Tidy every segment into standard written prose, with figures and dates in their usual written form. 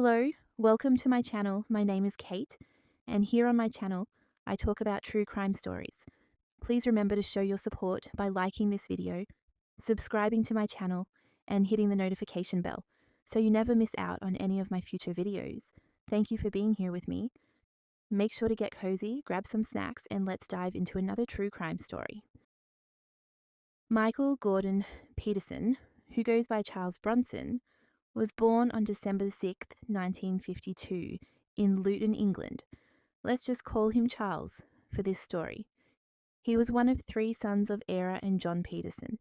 Hello, welcome to my channel. My name is Kate, and here on my channel, I talk about true crime stories. Please remember to show your support by liking this video, subscribing to my channel, and hitting the notification bell so you never miss out on any of my future videos. Thank you for being here with me. Make sure to get cozy, grab some snacks, and let's dive into another true crime story. Michael Gordon Peterson, who goes by Charles Bronson, was born on December 6, 1952, in Luton, England. Let's just call him Charles for this story. He was one of three sons of Era and John Peterson.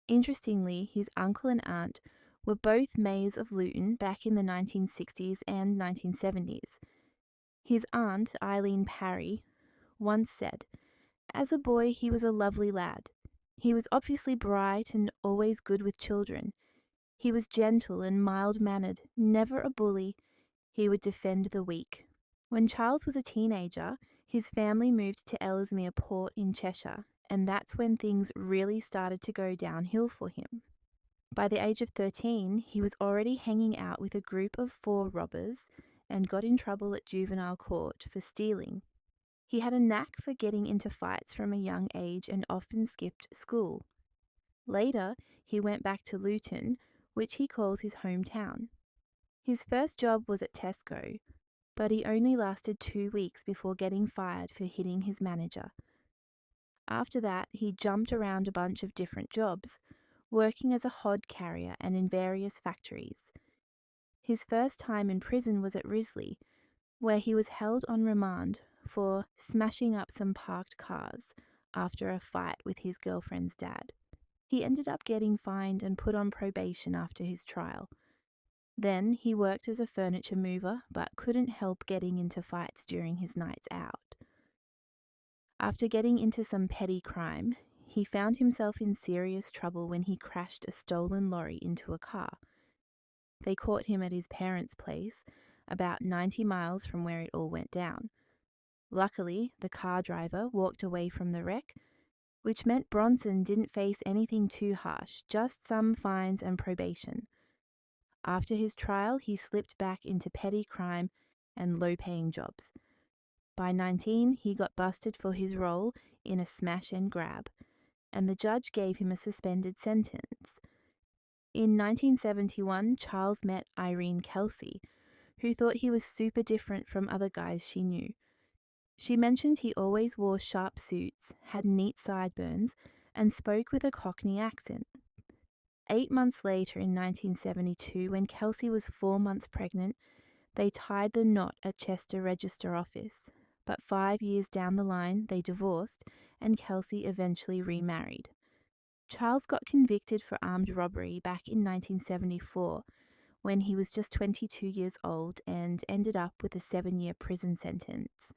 Interestingly, his uncle and aunt were both mayors of Luton back in the 1960s and 1970s. His aunt, Eileen Parry, once said, "As a boy, he was a lovely lad. He was obviously bright and always good with children. He was gentle and mild-mannered, never a bully. He would defend the weak." When Charles was a teenager, his family moved to Ellesmere Port in Cheshire, and that's when things really started to go downhill for him. By the age of 13, he was already hanging out with a group of 4 robbers and got in trouble at juvenile court for stealing. He had a knack for getting into fights from a young age and often skipped school. Later, he went back to Luton, which he calls his hometown. His first job was at Tesco, but he only lasted 2 weeks before getting fired for hitting his manager. After that, he jumped around a bunch of different jobs, working as a hod carrier and in various factories. His first time in prison was at Risley, where he was held on remand for smashing up some parked cars after a fight with his girlfriend's dad. He ended up getting fined and put on probation after his trial. Then he worked as a furniture mover but couldn't help getting into fights during his nights out. After getting into some petty crime, he found himself in serious trouble when he crashed a stolen lorry into a car. They caught him at his parents' place, about 90 miles from where it all went down. Luckily, the car driver walked away from the wreck, which meant Bronson didn't face anything too harsh, just some fines and probation. After his trial, he slipped back into petty crime and low-paying jobs. By 19, he got busted for his role in a smash and grab, and the judge gave him a suspended sentence. In 1971, Charles met Irene Kelsey, who thought he was super different from other guys she knew. She mentioned he always wore sharp suits, had neat sideburns, and spoke with a Cockney accent. 8 months later, in 1972, when Kelsey was 4 months pregnant, they tied the knot at Chester Register Office. But 5 years down the line, they divorced, and Kelsey eventually remarried. Charles got convicted for armed robbery back in 1974, when he was just 22 years old and ended up with a 7-year prison sentence.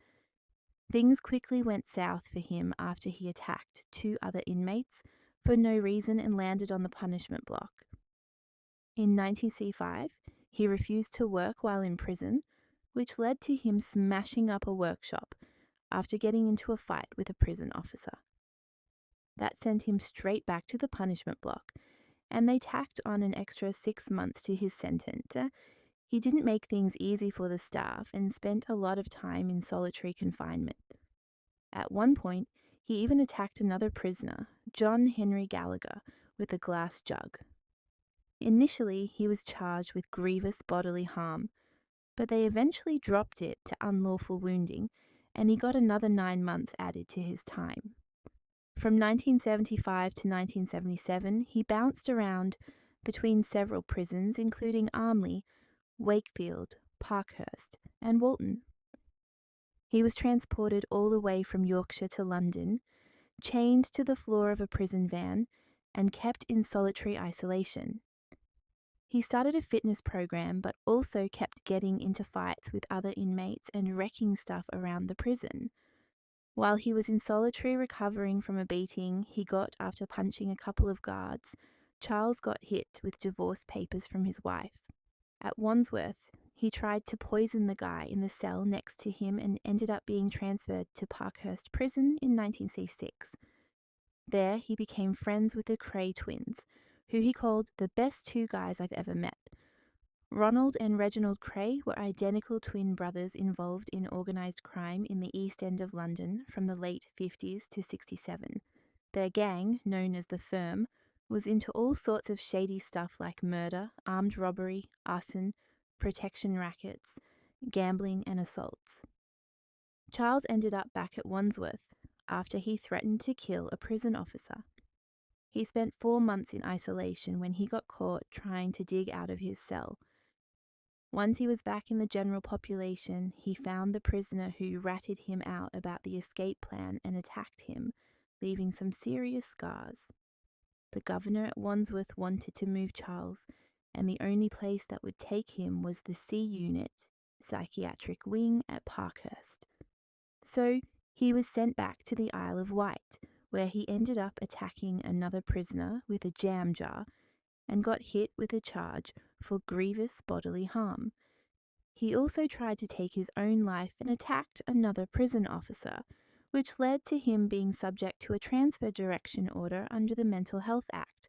Things quickly went south for him after he attacked 2 other inmates for no reason and landed on the punishment block. In 1965, he refused to work while in prison, which led to him smashing up a workshop after getting into a fight with a prison officer. That sent him straight back to the punishment block, and they tacked on an extra 6 months to his sentence. He didn't make things easy for the staff and spent a lot of time in solitary confinement. At one point, he even attacked another prisoner, John Henry Gallagher, with a glass jug. Initially, he was charged with grievous bodily harm, but they eventually dropped it to unlawful wounding, and he got another 9 months added to his time. From 1975 to 1977, he bounced around between several prisons, including Armley, Wakefield, Parkhurst, and Walton. He was transported all the way from Yorkshire to London, chained to the floor of a prison van, and kept in solitary isolation. He started a fitness program, but also kept getting into fights with other inmates and wrecking stuff around the prison. While he was in solitary recovering from a beating he got after punching a couple of guards, Charles got hit with divorce papers from his wife. At Wandsworth, he tried to poison the guy in the cell next to him and ended up being transferred to Parkhurst Prison in 1966. There, he became friends with the Cray twins, who he called the best 2 guys I've ever met. Ronald and Reginald Cray were identical twin brothers involved in organised crime in the East End of London from the late 50s to 67. Their gang, known as the Firm, was into all sorts of shady stuff like murder, armed robbery, arson, protection rackets, gambling and assaults. Charles ended up back at Wandsworth after he threatened to kill a prison officer. He spent 4 months in isolation when he got caught trying to dig out of his cell. Once he was back in the general population, he found the prisoner who ratted him out about the escape plan and attacked him, leaving some serious scars. The governor at Wandsworth wanted to move Charles, and the only place that would take him was the C Unit, Psychiatric wing at Parkhurst. So he was sent back to the Isle of Wight, where he ended up attacking another prisoner with a jam jar and got hit with a charge for grievous bodily harm. He also tried to take his own life and attacked another prison officer, which led to him being subject to a transfer direction order under the Mental Health Act.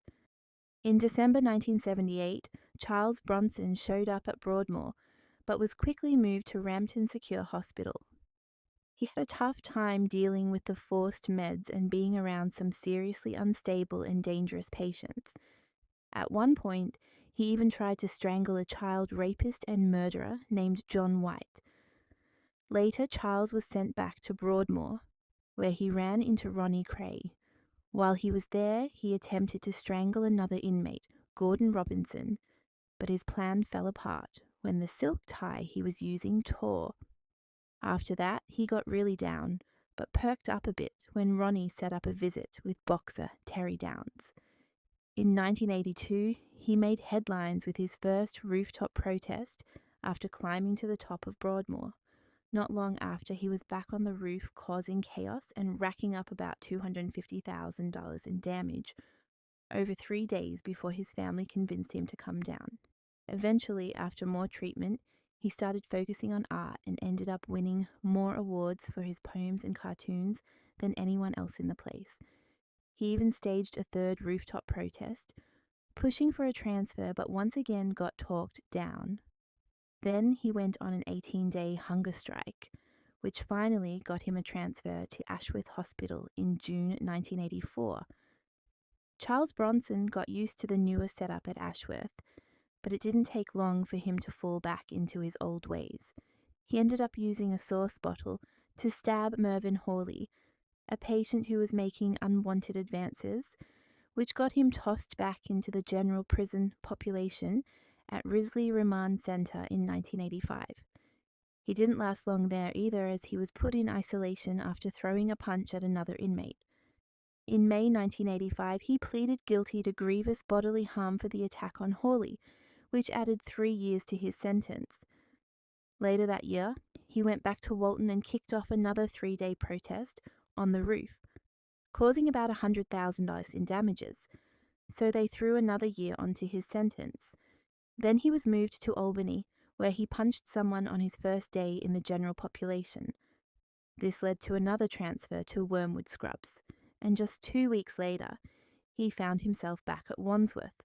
In December 1978, Charles Bronson showed up at Broadmoor, but was quickly moved to Rampton Secure Hospital. He had a tough time dealing with the forced meds and being around some seriously unstable and dangerous patients. At one point, he even tried to strangle a child rapist and murderer named John White. Later, Charles was sent back to Broadmoor, where he ran into Ronnie Cray. While he was there, he attempted to strangle another inmate, Gordon Robinson, but his plan fell apart when the silk tie he was using tore. After that, he got really down, but perked up a bit when Ronnie set up a visit with boxer Terry Downs. In 1982, he made headlines with his first rooftop protest after climbing to the top of Broadmoor. Not long after, he was back on the roof causing chaos and racking up about $250,000 in damage over 3 days before his family convinced him to come down. Eventually, after more treatment, he started focusing on art and ended up winning more awards for his poems and cartoons than anyone else in the place. He even staged a third rooftop protest, pushing for a transfer but once again got talked down. Then he went on an 18-day hunger strike, which finally got him a transfer to Ashworth Hospital in June 1984. Charles Bronson got used to the newer setup at Ashworth, but it didn't take long for him to fall back into his old ways. He ended up using a sauce bottle to stab Mervyn Hawley, a patient who was making unwanted advances, which got him tossed back into the general prison population at Risley Remand Centre in 1985. He didn't last long there either, as he was put in isolation after throwing a punch at another inmate. In May 1985, he pleaded guilty to grievous bodily harm for the attack on Hawley, which added 3 years to his sentence. Later that year, he went back to Walton and kicked off another 3-day protest on the roof, causing about $100,000 in damages, so they threw another year onto his sentence. Then he was moved to Albany, where he punched someone on his first day in the general population. This led to another transfer to Wormwood Scrubs, and just 2 weeks later, he found himself back at Wandsworth.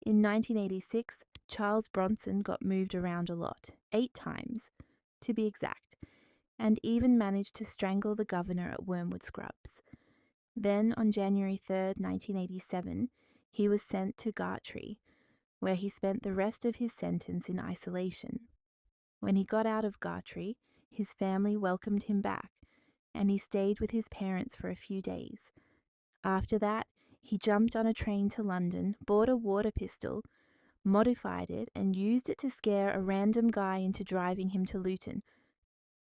In 1986, Charles Bronson got moved around a lot, 8 times, to be exact, and even managed to strangle the governor at Wormwood Scrubs. Then, on January 3, 1987, he was sent to Gartree, where he spent the rest of his sentence in isolation. When he got out of Gartree, his family welcomed him back, and he stayed with his parents for a few days. After that, he jumped on a train to London, bought a water pistol, modified it, and used it to scare a random guy into driving him to Luton.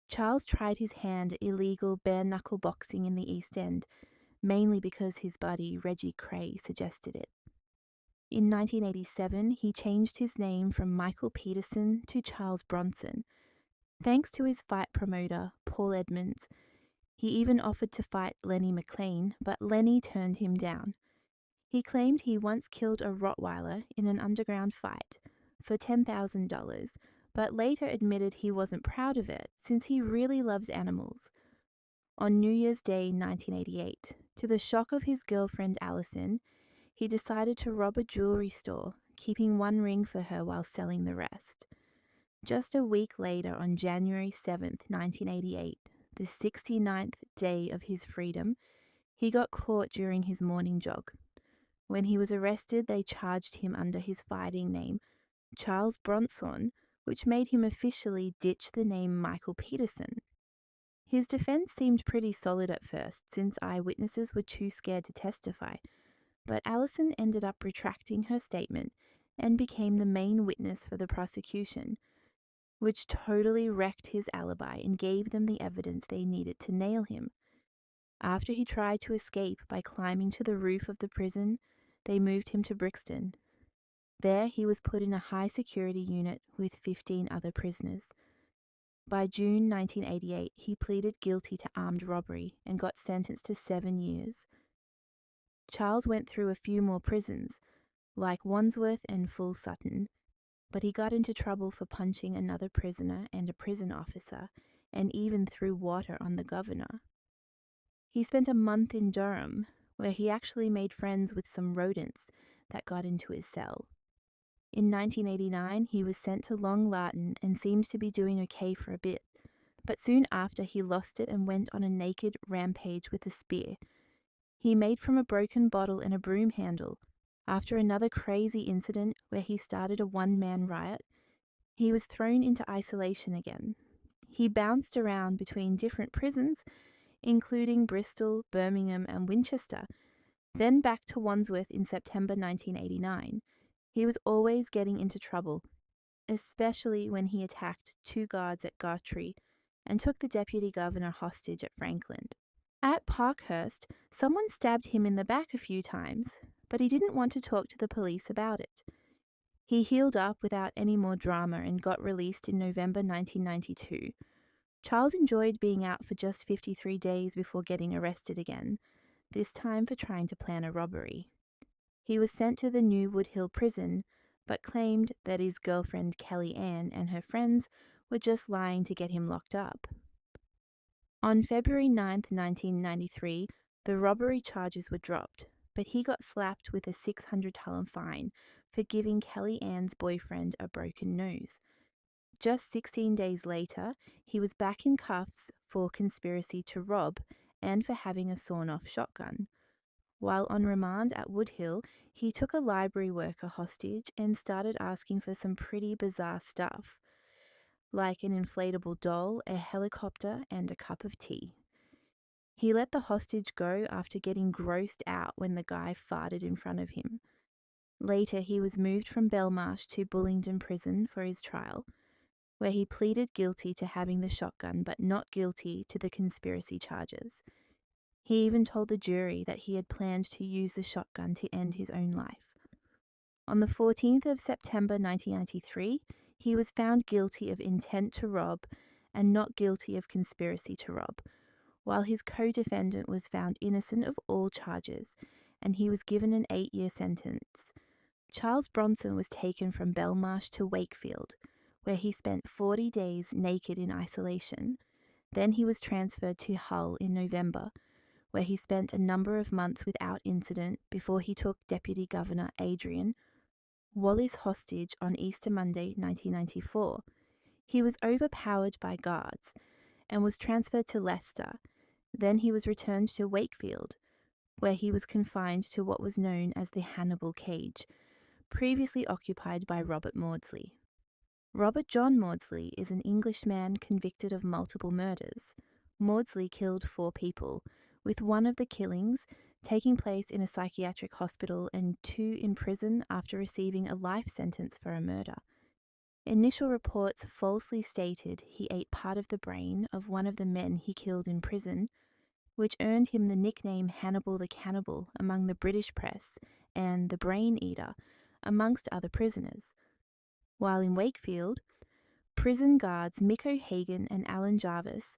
Charles tried his hand at illegal bare-knuckle boxing in the East End, mainly because his buddy Reggie Cray suggested it. In 1987, he changed his name from Michael Peterson to Charles Bronson. Thanks to his fight promoter, Paul Edmonds, he even offered to fight Lenny McLean, but Lenny turned him down. He claimed he once killed a Rottweiler in an underground fight for $10,000, but later admitted he wasn't proud of it since he really loves animals. On New Year's Day 1988, to the shock of his girlfriend Alison, he decided to rob a jewelry store keeping one ring for her while selling the rest. Just a week later, on January 7th, 1988, the 69th day of his freedom, he got caught during his morning jog. When he was arrested, they charged him under his fighting name, Charles Bronson, which made him officially ditch the name Michael Peterson. His defense seemed pretty solid at first, since eyewitnesses were too scared to testify, but Allison ended up retracting her statement and became the main witness for the prosecution, which totally wrecked his alibi and gave them the evidence they needed to nail him. After he tried to escape by climbing to the roof of the prison, they moved him to Brixton. There he was put in a high-security unit with 15 other prisoners. By June 1988, he pleaded guilty to armed robbery and got sentenced to 7 years. Charles went through a few more prisons, like Wandsworth and Full Sutton, but he got into trouble for punching another prisoner and a prison officer, and even threw water on the governor. He spent a month in Durham, where he actually made friends with some rodents that got into his cell. In 1989, he was sent to Long Lartin and seemed to be doing okay for a bit, but soon after he lost it and went on a naked rampage with a spear. He made from a broken bottle and a broom handle. After another crazy incident where he started a one-man riot, he was thrown into isolation again. He bounced around between different prisons, including Bristol, Birmingham, and Winchester, then back to Wandsworth in September 1989. He was always getting into trouble, especially when he attacked 2 guards at Gartree and took the deputy governor hostage at Frankland. At Parkhurst, someone stabbed him in the back a few times, but he didn't want to talk to the police about it. He healed up without any more drama and got released in November 1992. Charles enjoyed being out for just 53 days before getting arrested again, this time for trying to plan a robbery. He was sent to the New Wood Hill prison, but claimed that his girlfriend Kelly Ann and her friends were just lying to get him locked up. On February 9, 1993, the robbery charges were dropped, but he got slapped with a $600 fine for giving Kelly Ann's boyfriend a broken nose. Just 16 days later, he was back in cuffs for conspiracy to rob and for having a sawn-off shotgun. While on remand at Woodhill, he took a library worker hostage and started asking for some pretty bizarre stuff, like an inflatable doll, a helicopter, and a cup of tea. He let the hostage go after getting grossed out when the guy farted in front of him. Later, he was moved from Belmarsh to Bullingdon Prison for his trial, where he pleaded guilty to having the shotgun but not guilty to the conspiracy charges. He even told the jury that he had planned to use the shotgun to end his own life. On the 14th of September 1993, he was found guilty of intent to rob and not guilty of conspiracy to rob, while his co-defendant was found innocent of all charges, and he was given an 8-year sentence. Charles Bronson was taken from Belmarsh to Wakefield, where he spent 40 days naked in isolation. Then he was transferred to Hull in November, where he spent a number of months without incident before he took Deputy Governor Adrian Wallace hostage on Easter Monday 1994. He was overpowered by guards and was transferred to Leicester. Then he was returned to Wakefield, where he was confined to what was known as the Hannibal cage, previously occupied by Robert Maudsley. Robert John Maudsley is an Englishman convicted of multiple murders. Maudsley killed 4 people, with one of the killings taking place in a psychiatric hospital and 2 in prison after receiving a life sentence for a murder. Initial reports falsely stated he ate part of the brain of one of the men he killed in prison, which earned him the nickname Hannibal the Cannibal among the British press and the Brain Eater amongst other prisoners. While in Wakefield, prison guards Mick O'Hagan and Alan Jarvis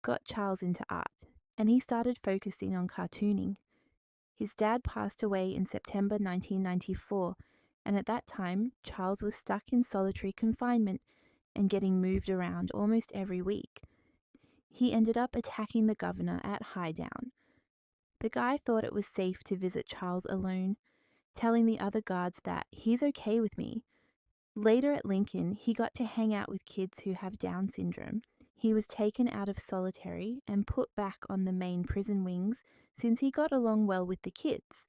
got Charles into art, and he started focusing on cartooning. His dad passed away in September 1994, and at that time, Charles was stuck in solitary confinement and getting moved around almost every week. He ended up attacking the governor at Highdown. The guy thought it was safe to visit Charles alone, telling the other guards that he's okay with me. Later at Lincoln, he got to hang out with kids who have Down syndrome. He was taken out of solitary and put back on the main prison wings since he got along well with the kids.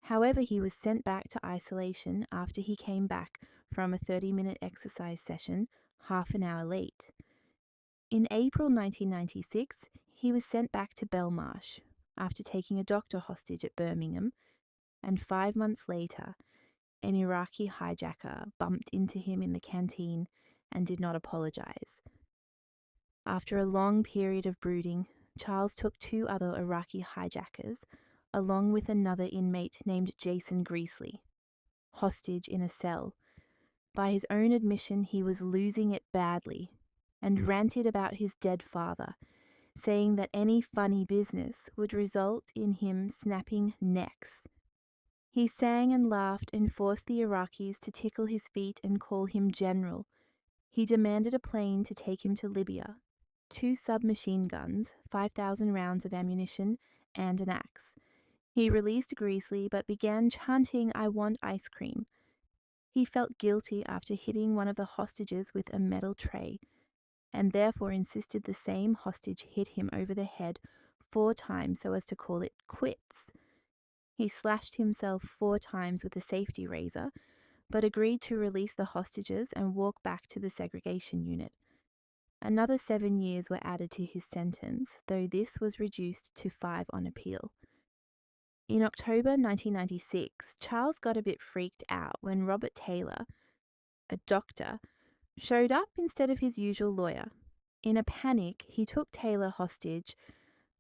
However, he was sent back to isolation after he came back from a 30-minute exercise session, half an hour late. In April 1996, he was sent back to Belmarsh after taking a doctor hostage at Birmingham, and 5 months later, an Iraqi hijacker bumped into him in the canteen and did not apologize. After a long period of brooding, Charles took 2 other Iraqi hijackers, along with another inmate named Jason Greasley, hostage in a cell. By his own admission, he was losing it badly and ranted about his dead father, saying that any funny business would result in him snapping necks. He sang and laughed and forced the Iraqis to tickle his feet and call him general. He demanded a plane to take him to Libya, 2 submachine guns, 5,000 rounds of ammunition, and an axe. He released Greasley but began chanting, "I want ice cream." He felt guilty after hitting one of the hostages with a metal tray, and therefore insisted the same hostage hit him over the head 4 times so as to call it quits. He slashed himself 4 times with a safety razor, but agreed to release the hostages and walk back to the segregation unit. Another 7 years were added to his sentence, though this was reduced to 5 on appeal. In October 1996, Charles got a bit freaked out when Robert Taylor, a doctor, showed up instead of his usual lawyer. In a panic, he took Taylor hostage,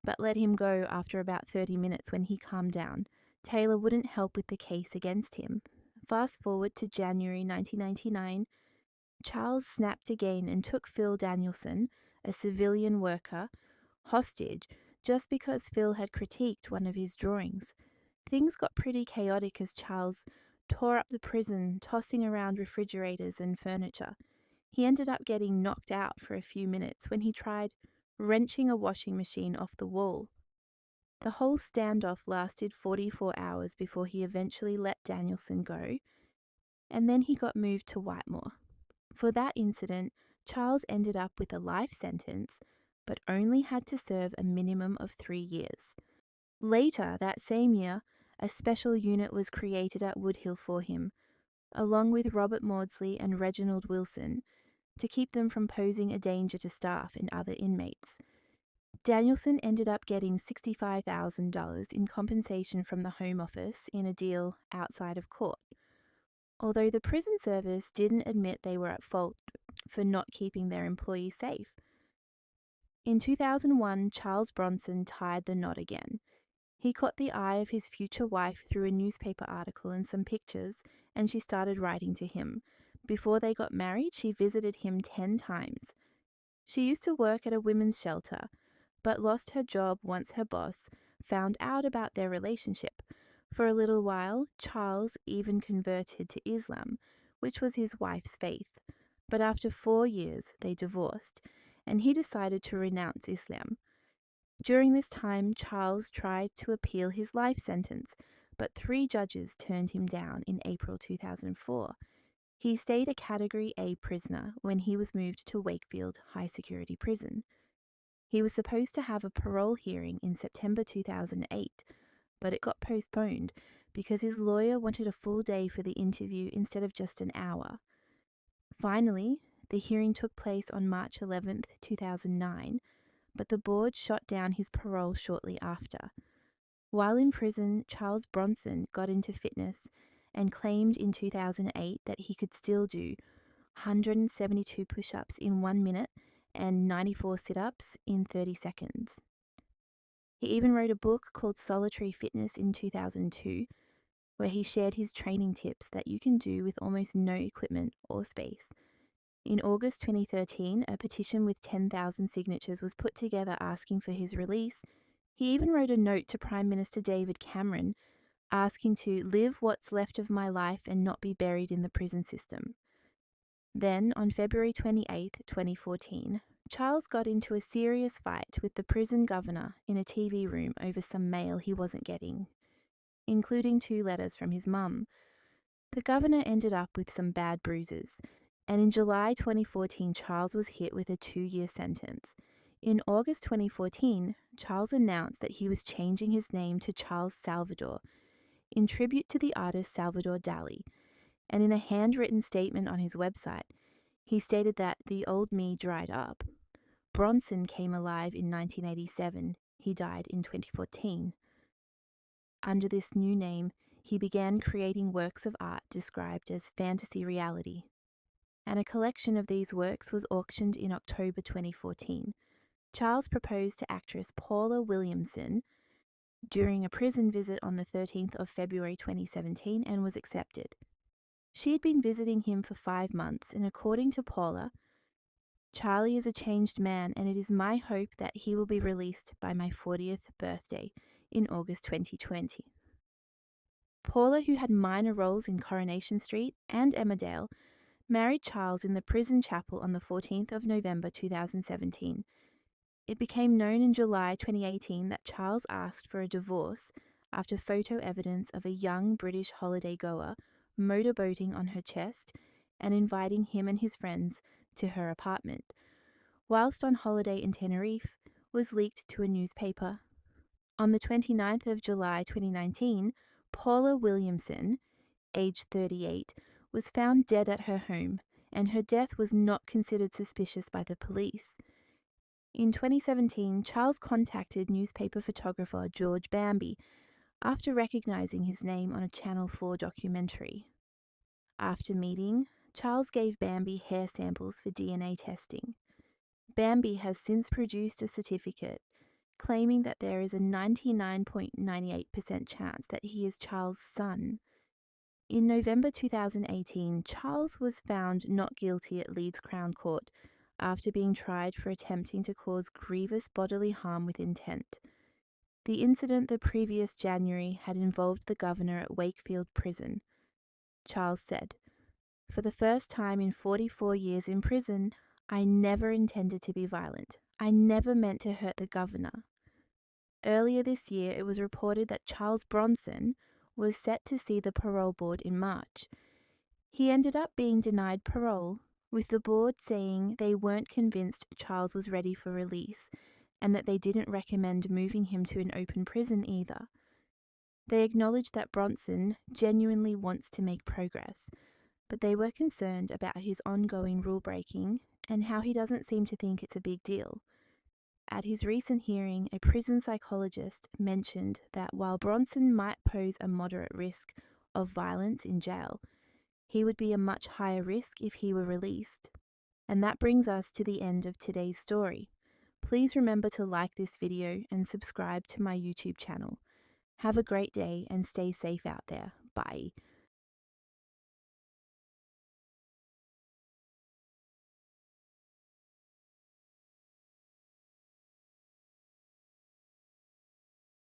but let him go after about 30 minutes when he calmed down. Taylor wouldn't help with the case against him. Fast forward to January 1999, Charles snapped again and took Phil Danielson, a civilian worker, hostage just because Phil had critiqued one of his drawings. Things got pretty chaotic as Charles tore up the prison, tossing around refrigerators and furniture. He ended up getting knocked out for a few minutes when he tried wrenching a washing machine off the wall. The whole standoff lasted 44 hours before he eventually let Danielson go, and then he got moved to Whitemore. For that incident, Charles ended up with a life sentence, but only had to serve a minimum of 3 years. Later that same year, a special unit was created at Woodhill for him, along with Robert Maudsley and Reginald Wilson, to keep them from posing a danger to staff and other inmates. Danielson ended up getting $65,000 in compensation from the Home Office in a deal outside of court, although the prison service didn't admit they were at fault for not keeping their employees safe. In 2001, Charles Bronson tied the knot again. He caught the eye of his future wife through a newspaper article and some pictures, and she started writing to him. Before they got married, she visited him 10 times. She used to work at a women's shelter, but lost her job once her boss found out about their relationship. For a little while, Charles even converted to Islam, which was his wife's faith. But after 4 years, they divorced, and he decided to renounce Islam. During this time, Charles tried to appeal his life sentence, but 3 judges turned him down in April 2004. He stayed a Category A prisoner when he was moved to Wakefield High Security Prison. He was supposed to have a parole hearing in September 2008, but it got postponed because his lawyer wanted a full day for the interview instead of just an hour. Finally, the hearing took place on March 11, 2009, but the board shot down his parole shortly after. While in prison, Charles Bronson got into fitness and claimed in 2008 that he could still do 172 push-ups in 1 minute and 94 sit-ups in 30 seconds. He even wrote a book called Solitary Fitness in 2002, where he shared his training tips that you can do with almost no equipment or space. In August 2013, a petition with 10,000 signatures was put together asking for his release. He even wrote a note to Prime Minister David Cameron asking to live what's left of my life and not be buried in the prison system. Then, on February 28, 2014, Charles got into a serious fight with the prison governor in a TV room over some mail he wasn't getting. including 2 letters from his mum. The governor ended up with some bad bruises, and in July 2014, Charles was hit with a 2-year sentence. In August 2014, Charles announced that he was changing his name to Charles Salvador, in tribute to the artist Salvador Dali, and in a handwritten statement on his website, he stated that the old me dried up. Bronson came alive in 1987. He died in 2014. Under this new name, he began creating works of art described as fantasy reality, and a collection of these works was auctioned in October 2014. Charles proposed to actress Paula Williamson during a prison visit on the 13th of February 2017 and was accepted. She had been visiting him for 5 months, and according to Paula, Charlie is a changed man, and it is my hope that he will be released by my 40th birthday in August 2020. Paula, who had minor roles in Coronation Street and Emmerdale, married Charles in the prison chapel on the 14th of November 2017. It became known in July 2018 that Charles asked for a divorce after photo evidence of a young British holiday goer motorboating on her chest and inviting him and his friends to her apartment, whilst on holiday in Tenerife, was leaked to a newspaper. On the 29th of July 2019, Paula Williamson, aged 38, was found dead at her home, and her death was not considered suspicious by the police. In 2017, Charles contacted newspaper photographer George Bambi after recognizing his name on a Channel 4 documentary. After meeting, Charles gave Bambi hair samples for DNA testing. Bambi has since produced a certificate claiming that there is a 99.98% chance that he is Charles' son. In November 2018, Charles was found not guilty at Leeds Crown Court after being tried for attempting to cause grievous bodily harm with intent. The incident the previous January had involved the governor at Wakefield Prison. Charles said, "For the first time in 44 years in prison, I never intended to be violent. I never meant to hurt the governor." Earlier this year, it was reported that Charles Bronson was set to see the parole board in March. He ended up being denied parole, with the board saying they weren't convinced Charles was ready for release and that they didn't recommend moving him to an open prison either. They acknowledged that Bronson genuinely wants to make progress, but they were concerned about his ongoing rule breaking and how he doesn't seem to think it's a big deal. At his recent hearing, a prison psychologist mentioned that while Bronson might pose a moderate risk of violence in jail, he would be a much higher risk if he were released. And that brings us to the end of today's story. Please remember to like this video and subscribe to my YouTube channel. Have a great day and stay safe out there. Bye.